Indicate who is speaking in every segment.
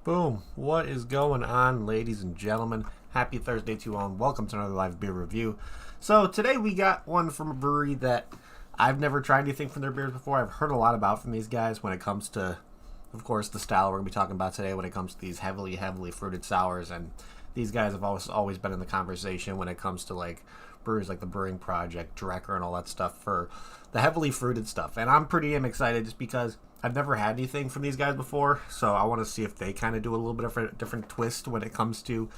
Speaker 1: Boom. What is going on, ladies and gentlemen? Happy Thursday to you all, and welcome to another live beer review. So today we got one from a brewery that I've never tried anything from their beers before. I've heard a lot about from these guys when it comes to, of course, the style we're going to be talking about today when it comes to these heavily fruited sours. And these guys have always been in the conversation when it comes to like breweries like the Brewing Project, Drecker, and all that stuff for the heavily fruited stuff. And I'm pretty excited just because I've never had anything from these guys before, so I want to see if they kind of do a little bit of a different twist when it comes to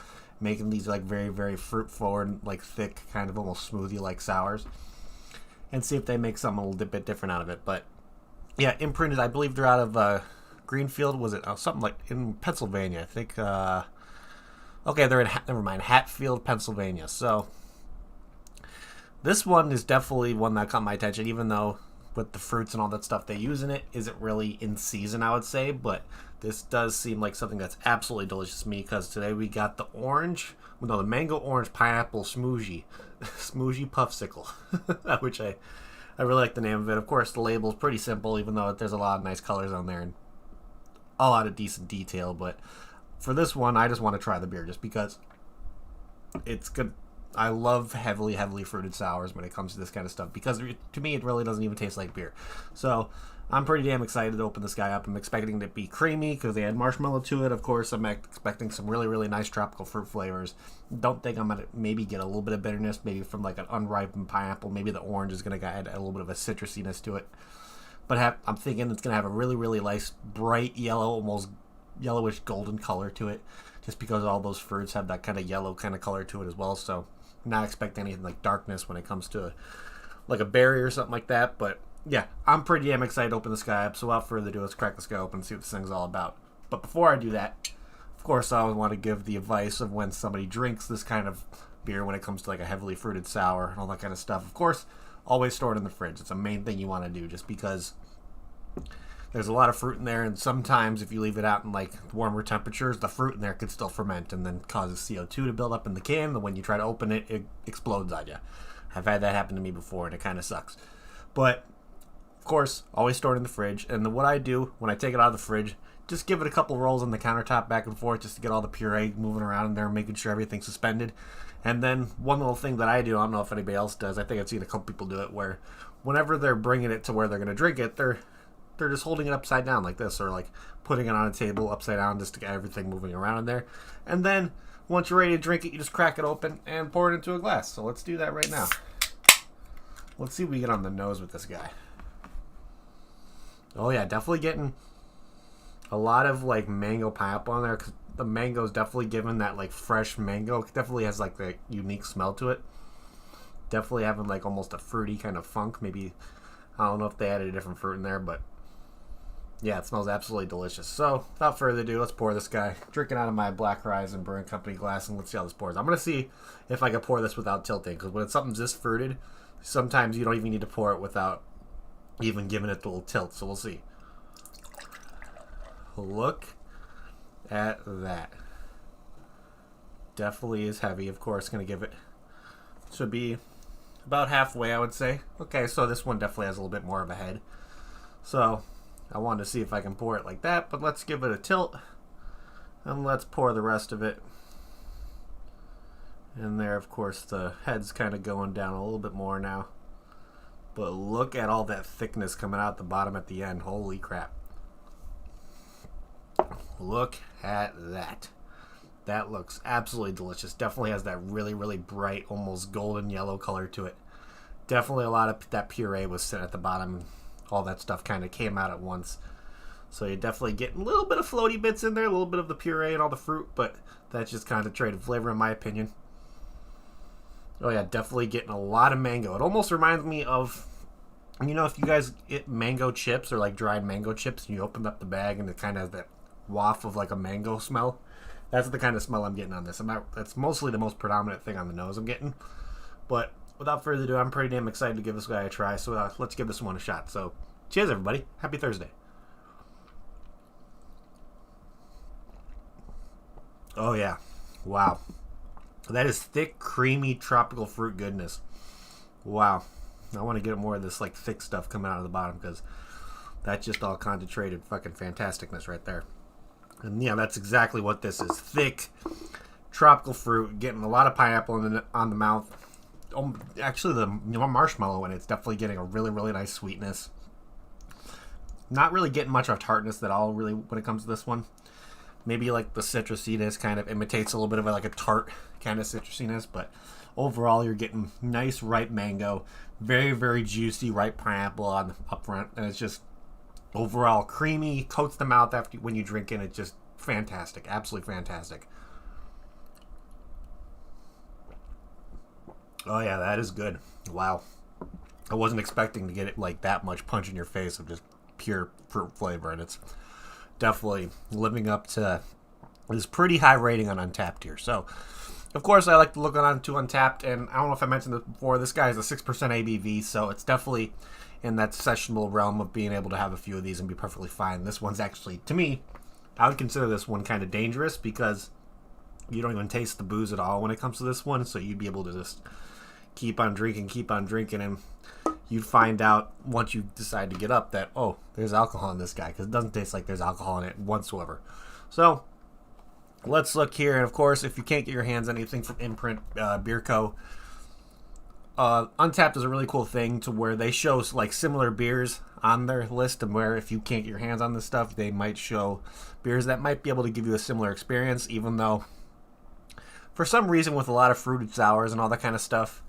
Speaker 1: making these like very fruit forward, like thick, kind of almost smoothie like sours, and see if they make something a little bit different out of it. But yeah, Imprint is, I believe they're out of Greenfield. Was it something like in Pennsylvania? I think. Okay, they're in never mind, Hatfield, Pennsylvania. So this one is definitely one that caught my attention, even though with the fruits and all that stuff they use in it isn't really in season, I would say. But this does seem like something that's absolutely delicious to me, because today we got the mango orange pineapple Schmoojee Schmoojee Puffsicle, which I really like the name of it. Of course, the label is pretty simple, even though there's a lot of nice colors on there and a lot of decent detail. But for this one, I just want to try the beer just because it's good. I love heavily fruited sours when it comes to this kind of stuff, because to me it really doesn't even taste like beer. So I'm pretty damn excited to open this guy up. I'm expecting it to be creamy because they add marshmallow to it. Of course, I'm expecting some really nice tropical fruit flavors. Don't think I'm going to maybe get a little bit of bitterness, maybe from like an unripened pineapple. Maybe the orange is going to add a little bit of a citrusiness to it. But I'm thinking it's going to have a really nice bright yellow, almost yellowish golden color to it, just because all those fruits have that kind of yellow kind of color to it as well. So not expect anything like darkness when it comes to like a berry or something like that. But yeah, I'm pretty damn excited to open this guy up. So without further ado, let's crack this guy open and see what this thing's all about. But before I do that, of course, I always want to give the advice of when somebody drinks this kind of beer when it comes to like a heavily fruited sour and all that kind of stuff. Of course, always store it in the fridge. It's the main thing you want to do, just because there's a lot of fruit in there, and sometimes if you leave it out in like warmer temperatures, the fruit in there could still ferment and then causes CO2 to build up in the can, and when you try to open it, it explodes on you. I've had that happen to me before, and it kind of sucks. But of course, always store it in the fridge. And then what I do when I take it out of the fridge, just give it a couple rolls on the countertop back and forth just to get all the puree moving around in there, making sure everything's suspended. And then one little thing that I do, I don't know if anybody else does, I think I've seen a couple people do it, where whenever they're bringing it to where they're going to drink it, they're just holding it upside down like this, or like putting it on a table upside down just to get everything moving around in there. And then once you're ready to drink it, you just crack it open and pour it into a glass. So let's do that right now. Let's see what we get on the nose with this guy. Oh yeah, definitely getting a lot of like mango pineapple on there, because the mango's definitely given that like fresh mango. It definitely has like the unique smell to it. Definitely having like almost a fruity kind of funk. Maybe, I don't know if they added a different fruit in there, but yeah, it smells absolutely delicious. So without further ado, let's pour this guy. Drinking out of my Black Horizon Brewing Company glass, and let's see how this pours. I'm going to see if I can pour this without tilting, because when something's this fruited, sometimes you don't even need to pour it without even giving it the little tilt. So we'll see. Look at that. Definitely is heavy. Of course, going to give it, should be about halfway, I would say. Okay, so this one definitely has a little bit more of a head. So I wanted to see if I can pour it like that, but let's give it a tilt and let's pour the rest of it. And there, of course, the head's kind of going down a little bit more now. But look at all that thickness coming out the bottom at the end. Holy crap. Look at that. That looks absolutely delicious. Definitely has that really bright, almost golden yellow color to it. Definitely a lot of that puree was sitting at the bottom. All that stuff kind of came out at once. So you're definitely getting a little bit of floaty bits in there, a little bit of the puree and all the fruit, but that's just concentrated flavor in my opinion. Oh yeah, definitely getting a lot of mango. It almost reminds me of, you know, if you guys get mango chips or like dried mango chips and you open up the bag and it kind of has that waft of like a mango smell. That's the kind of smell I'm getting on this. That's mostly the most predominant thing on the nose I'm getting. But without further ado, I'm pretty damn excited to give this guy a try. So let's give this one a shot. So cheers, everybody. Happy Thursday. Oh yeah. Wow. That is thick, creamy, tropical fruit goodness. Wow. I want to get more of this like thick stuff coming out of the bottom, because that's just all concentrated fucking fantasticness right there. And yeah, that's exactly what this is. Thick, tropical fruit, getting a lot of pineapple on the mouth. Actually, the marshmallow in it's definitely getting a really, really nice sweetness. Not really getting much of tartness at all, really, when it comes to this one. Maybe like the citrusiness kind of imitates a little bit of like a tart kind of citrusiness, but overall you're getting nice ripe mango, very, very juicy ripe pineapple on up front, and it's just overall creamy, coats the mouth after when you drink it. It's just fantastic, absolutely fantastic. Oh yeah, that is good. Wow. I wasn't expecting to get it like that much punch in your face of just pure fruit flavor, and it's definitely living up to this pretty high rating on Untapped here. So, of course, I like to look on to Untapped, and I don't know if I mentioned this before, this guy is a 6% ABV, so it's definitely in that sessionable realm of being able to have a few of these and be perfectly fine. This one's actually, to me, I would consider this one kind of dangerous because you don't even taste the booze at all when it comes to this one, so you'd be able to just keep on drinking, and you'd find out once you decide to get up that, oh, there's alcohol in this guy, because it doesn't taste like there's alcohol in it whatsoever. So, let's look here, and of course, if you can't get your hands on anything from Imprint Beer Co., Untapped is a really cool thing to where they show like similar beers on their list, and where if you can't get your hands on this stuff, they might show beers that might be able to give you a similar experience, even though for some reason with a lot of fruited sours and all that kind of stuff,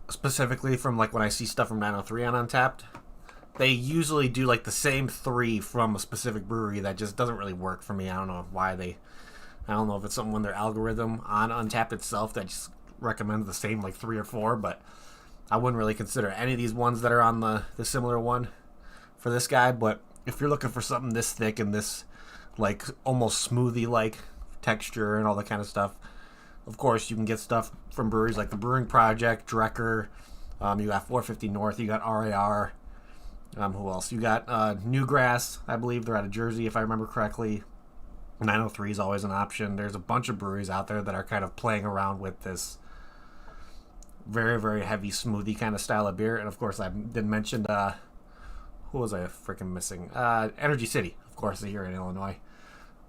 Speaker 1: specifically from like when I see stuff from 903 on Untapped, they usually do like the same 3 from a specific brewery that just doesn't really work for me. I don't know why I don't know if it's something in their algorithm on Untapped itself that just recommends the same like 3 or 4, but I wouldn't really consider any of these ones that are on the similar one for this guy. But if you're looking for something this thick and this like almost smoothie like texture and all that kind of stuff, of course you can get stuff from breweries like the Brewing Project, Drecker, you got 450 North, you got RAR, who else? You got Newgrass, I believe they're out of Jersey if I remember correctly. 903 is always an option. There's a bunch of breweries out there that are kind of playing around with this very, very heavy smoothie kind of style of beer. And of course, I didn't mention who was I freaking missing? Energy City, of course, here in Illinois.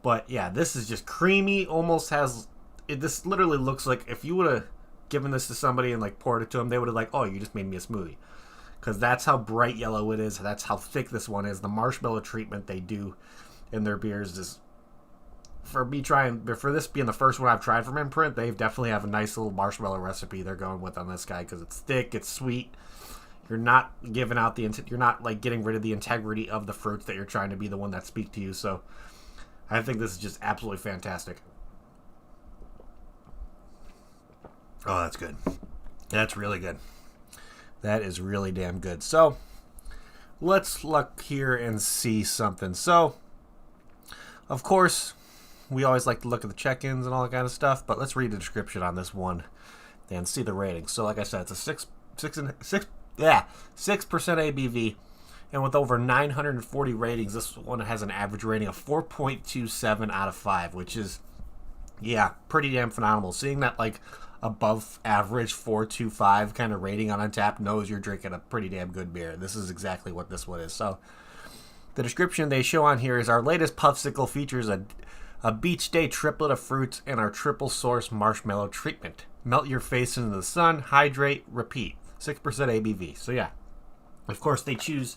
Speaker 1: But yeah, this is just creamy. Almost has this literally looks like if you would have given this to somebody and like poured it to them, they would have like, oh, you just made me a smoothie, because that's how bright yellow it is. That's how thick this one is. The marshmallow treatment they do in their beers is, for this being the first one I've tried from Imprint, they definitely have a nice little marshmallow recipe they're going with on this guy, because it's thick, it's sweet. You're not giving out you're not like getting rid of the integrity of the fruits that you're trying to be the one that speak to you. So I think this is just absolutely fantastic. Oh, that's good. That's really good. That is really damn good. So let's look here and see something. So, of course, we always like to look at the check-ins and all that kind of stuff, but let's read the description on this one and see the rating. So, like I said, it's a 6% ABV, and with over 940 ratings, this one has an average rating of 4.27 out of 5, which is, yeah, pretty damn phenomenal. Seeing that, like, above average 4.25 kind of rating on Untapped knows you're drinking a pretty damn good beer. This is exactly what this one is. So, the description they show on here is our latest Puffsicle features a beach day triplet of fruits and our triple source marshmallow treatment. Melt your face into the sun, hydrate, repeat. 6% ABV. So yeah, of course they choose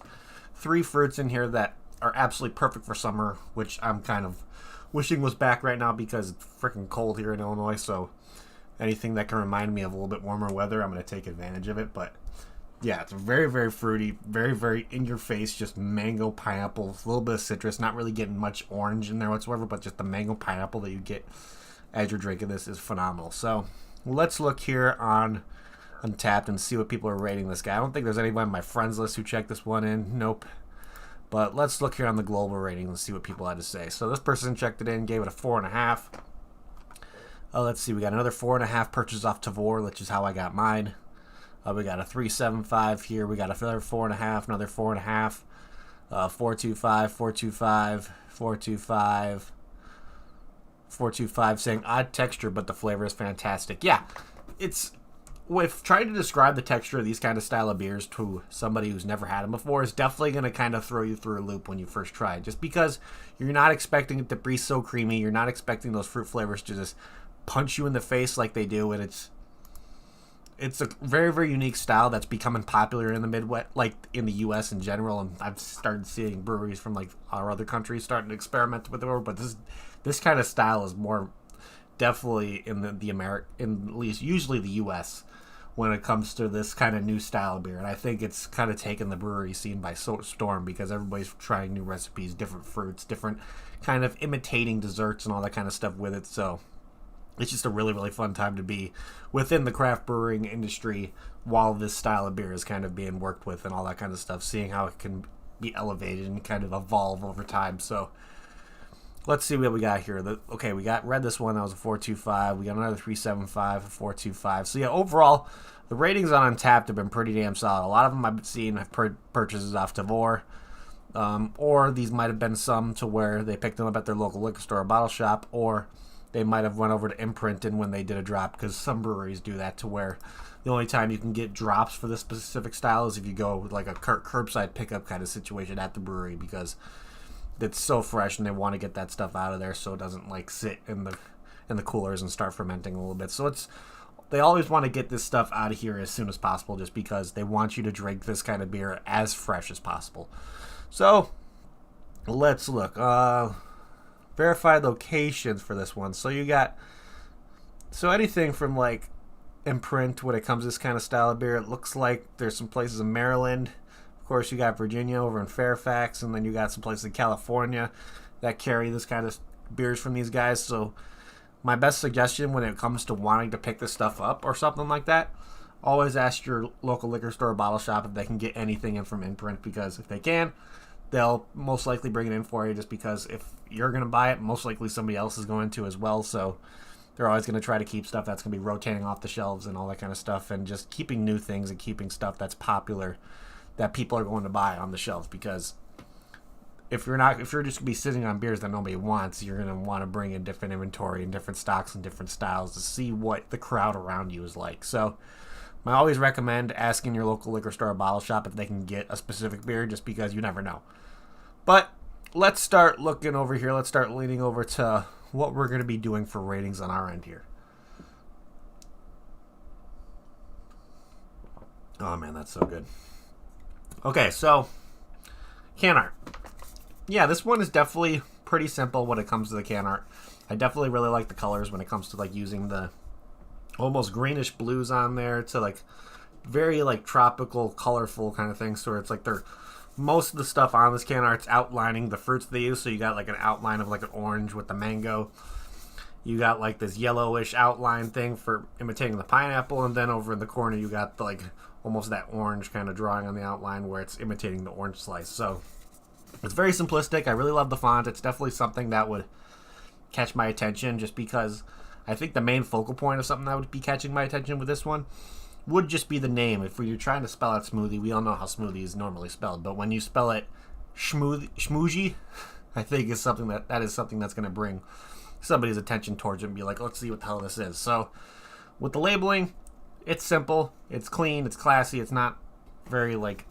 Speaker 1: 3 fruits in here that are absolutely perfect for summer, which I'm kind of wishing was back right now because it's freaking cold here in Illinois. So anything that can remind me of a little bit warmer weather, I'm going to take advantage of it. But yeah, it's very, very fruity, very, very in your face, just mango, pineapple, a little bit of citrus, not really getting much orange in there whatsoever, but just the mango pineapple that you get as you're drinking this is phenomenal. So let's look here on Untapped and see what people are rating this guy. I don't think there's anybody on my friends list who checked this one in. Nope. But let's look here on the global rating and see what people had to say. So this person checked it in, gave it a 4.5. Let's see, we got another 4.5 purchase off Tavor, which is how I got mine. We got a 3.75 here. We got another 4.5, another 4.5, 4.25, 4.25, 4.25, 4.25, saying odd texture, but the flavor is fantastic. Yeah, it's with trying to describe the texture of these kind of style of beers to somebody who's never had them before is definitely going to kind of throw you through a loop when you first try it. Just because you're not expecting it to be so creamy, you're not expecting those fruit flavors to just punch you in the face like they do, and it's a very, very unique style that's becoming popular in the Midwest, like in the U.S. in general, and I've started seeing breweries from like our other countries starting to experiment with it, but this kind of style is more definitely in in at least usually the U.S. when it comes to this kind of new style of beer. And I think it's kind of taken the brewery scene by storm because everybody's trying new recipes, different fruits, different kind of imitating desserts and all that kind of stuff with it. So it's just a really, really fun time to be within the craft brewing industry while this style of beer is kind of being worked with and all that kind of stuff, seeing how it can be elevated and kind of evolve over time. So let's see what we got here. Okay, we read this one. That was a 4.25. We got another 3.75, a 4.25. So yeah, overall, the ratings on Untapped have been pretty damn solid. A lot of them I've seen have purchases off Tavour, or these might have been some to where they picked them up at their local liquor store or bottle shop, or they might have went over to Imprint and when they did a drop, because some breweries do that to where the only time you can get drops for this specific style is if you go with like a curbside pickup kind of situation at the brewery, because it's so fresh and they want to get that stuff out of there so it doesn't like sit in the coolers and start fermenting a little bit. So they always want to get this stuff out of here as soon as possible, just because they want you to drink this kind of beer as fresh as possible. So let's look. Verified locations for this one. So you got anything from like Imprint when it comes to this kind of style of beer. It looks like there's some places in Maryland. Of course, you got Virginia over in Fairfax, and then you got some places in California that carry this kind of beers from these guys. So my best suggestion when it comes to wanting to pick this stuff up or something like that, always ask your local liquor store or bottle shop if they can get anything in from Imprint, because if they can, they'll most likely bring it in for you, just because if you're going to buy it, most likely somebody else is going to as well. So they're always going to try to keep stuff that's going to be rotating off the shelves and all that kind of stuff, and just keeping new things and keeping stuff that's popular that people are going to buy on the shelves. Because if you're just going to be sitting on beers that nobody wants, you're going to want to bring in different inventory and different stocks and different styles to see what the crowd around you is like. So I always recommend asking your local liquor store or bottle shop if they can get a specific beer, just because you never know. But let's start looking over here. Let's start leaning over to what we're going to be doing for ratings on our end here. Oh man, that's so good. Okay, so can art. Yeah, this one is definitely pretty simple when it comes to the can art. I definitely really like the colors when it comes to like using the almost greenish blues on there to like very like tropical, colorful kind of things. So it's like most of the stuff on this can art's outlining the fruits they use. So you got like an outline of like an orange with the mango. You got like this yellowish outline thing for imitating the pineapple, and then over in the corner you got like almost that orange kind of drawing on the outline where it's imitating the orange slice. So it's very simplistic. I really love the font. It's definitely something that would catch my attention, just because I think the main focal point of something that would be catching my attention with this one would just be the name. If you're trying to spell out smoothie, we all know how smoothie is normally spelled, but when you spell it Schmoojee, I think is something that is something that's going to bring somebody's attention towards it and be like, let's see what the hell this is. So with the labeling, it's simple, it's clean, it's classy. It's not very like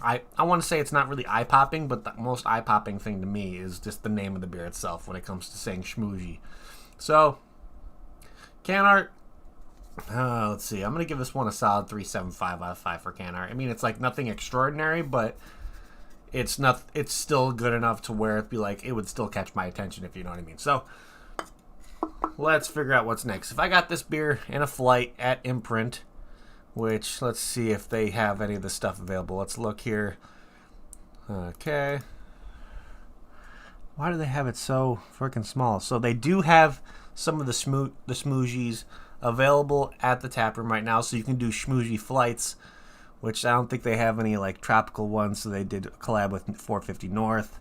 Speaker 1: I want to say it's not really eye-popping, but the most eye-popping thing to me is just the name of the beer itself when it comes to saying Schmoojee. So can art, let's see. I'm going to give this one a solid 3.75 out of 5 for can art. I mean, it's like nothing extraordinary, but it's still good enough to where it'd be like, it would still catch my attention, if you know what I mean. So let's figure out what's next. If I got this beer in a flight at Imprint, which let's see if they have any of this stuff available. Let's look here. Okay. Why do they have it so freaking small? So they do have some of the Schmoojees available at the tap room right now, so you can do Schmoojee flights, which I don't think they have any like tropical ones, so they did a collab with 450 North.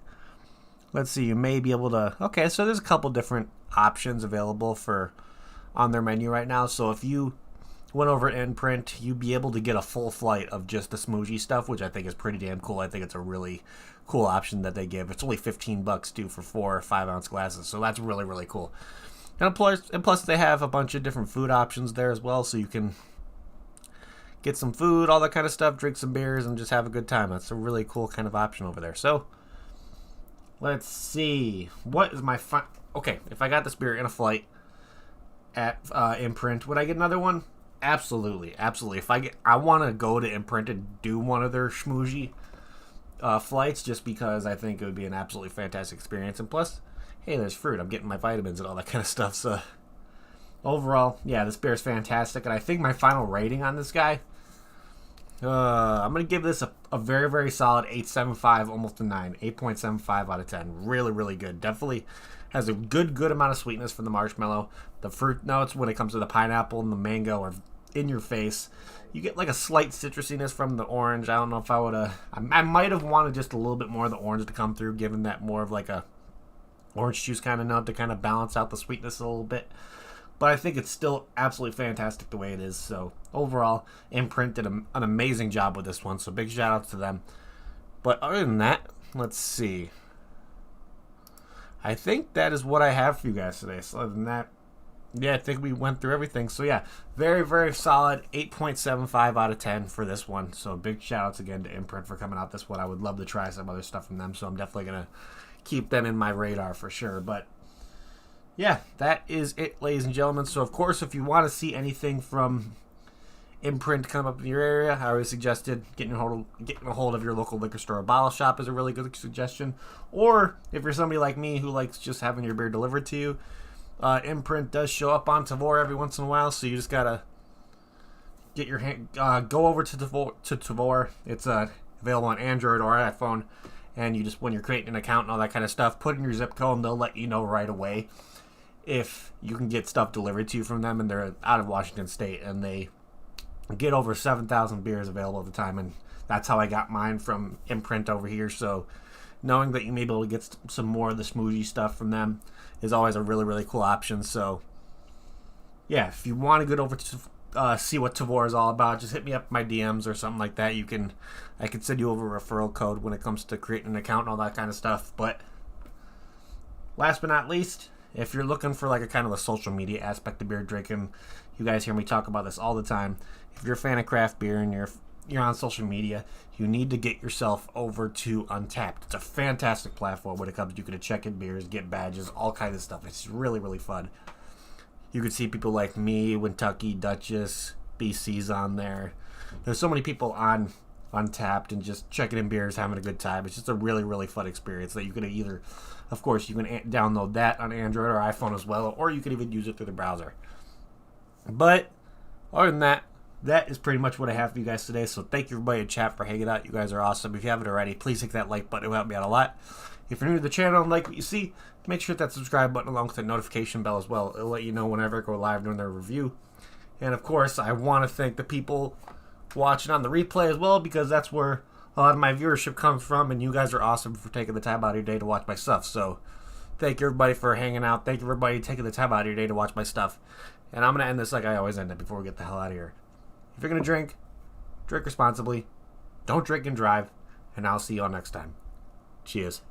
Speaker 1: Let's see, you may be able to, okay, so there's a couple different options available on their menu right now. So if you went over to Imprint, you'd be able to get a full flight of just the Schmoojee stuff, which I think is pretty damn cool. I think it's a really cool option that they give. It's only $15 too for 4 or 5 ounce glasses, so that's really, really cool. And plus they have a bunch of different food options there as well, so you can get some food, all that kind of stuff, drink some beers, and just have a good time. That's a really cool kind of option over there. So, let's see. What is my okay, if I got this beer in a flight at Imprint, would I get another one? Absolutely, absolutely. If I want to go to Imprint and do one of their Schmoojee flights, just because I think it would be an absolutely fantastic experience. And plus, hey, there's fruit. I'm getting my vitamins and all that kind of stuff. So, overall, yeah, this beer is fantastic. And I think my final rating on this guy, I'm going to give this a very, very solid 8.75, almost a 9. 8.75 out of 10. Really, really good. Definitely has a good amount of sweetness from the marshmallow. The fruit notes, when it comes to the pineapple and the mango, are in your face. You get like a slight citrusiness from the orange. I don't know if I would have... I might have wanted just a little bit more of the orange to come through, given that more of like a orange juice kind of note to kind of balance out the sweetness a little bit. But I think it's still absolutely fantastic the way it is. So overall, Imprint did an amazing job with this one. So big shout out to them. But other than that, let's see. I think that is what I have for you guys today. So other than that, yeah, I think we went through everything. So yeah, very, very solid 8.75 out of 10 for this one. So big shout outs again to Imprint for coming out this one. I would love to try some other stuff from them. So I'm definitely going to keep them in my radar for sure. But yeah, that is it, ladies and gentlemen. So, of course, if you want to see anything from Imprint come up in your area, I always suggested getting a hold of your local liquor store or bottle shop is a really good suggestion. Or if you're somebody like me who likes just having your beer delivered to you, Imprint does show up on Tavour every once in a while, so you just gotta get your go over to Tavour. It's available on Android or iPhone, and you just, when you're creating an account and all that kind of stuff, put in your zip code and they'll let you know right away if you can get stuff delivered to you from them. And they're out of Washington State, and they get over 7,000 beers available at the time, and that's how I got mine from Imprint over here. So knowing that you may be able to get some more of the Schmoojee stuff from them is always a really, really cool option. So yeah, if you want to get over to see what Tavour is all about, just hit me up in my DMs or something like that. I can send you over a referral code when it comes to creating an account and all that kind of stuff. But last but not least, if you're looking for like a kind of a social media aspect of beer drinking, you guys hear me talk about this all the time. If you're a fan of craft beer and you're on social media, you need to get yourself over to Untappd. It's a fantastic platform when it comes to you can check in beers, get badges, all kinds of stuff. It's really, really fun. You can see people like me, Kentucky, Duchess, BC's on there. There's so many people on Untappd and just checking in beers, having a good time. It's just a really, really fun experience that you can either, of course, you can download that on Android or iPhone as well, or you can even use it through the browser. But other than that, that is pretty much what I have for you guys today. So thank you everybody in chat for hanging out. You guys are awesome. If you haven't already, please hit that like button. It will help me out a lot. If you're new to the channel and like what you see, make sure to hit that subscribe button along with the notification bell as well. It'll let you know whenever I go live during their review. And of course, I want to thank the people watching on the replay as well, because that's where a lot of my viewership comes from, and you guys are awesome for taking the time out of your day to watch my stuff. So thank you everybody for hanging out. Thank you everybody taking the time out of your day to watch my stuff. And I'm going to end this like I always end it before we get the hell out of here. If you're going to drink, drink responsibly. Don't drink and drive. And I'll see you all next time. Cheers.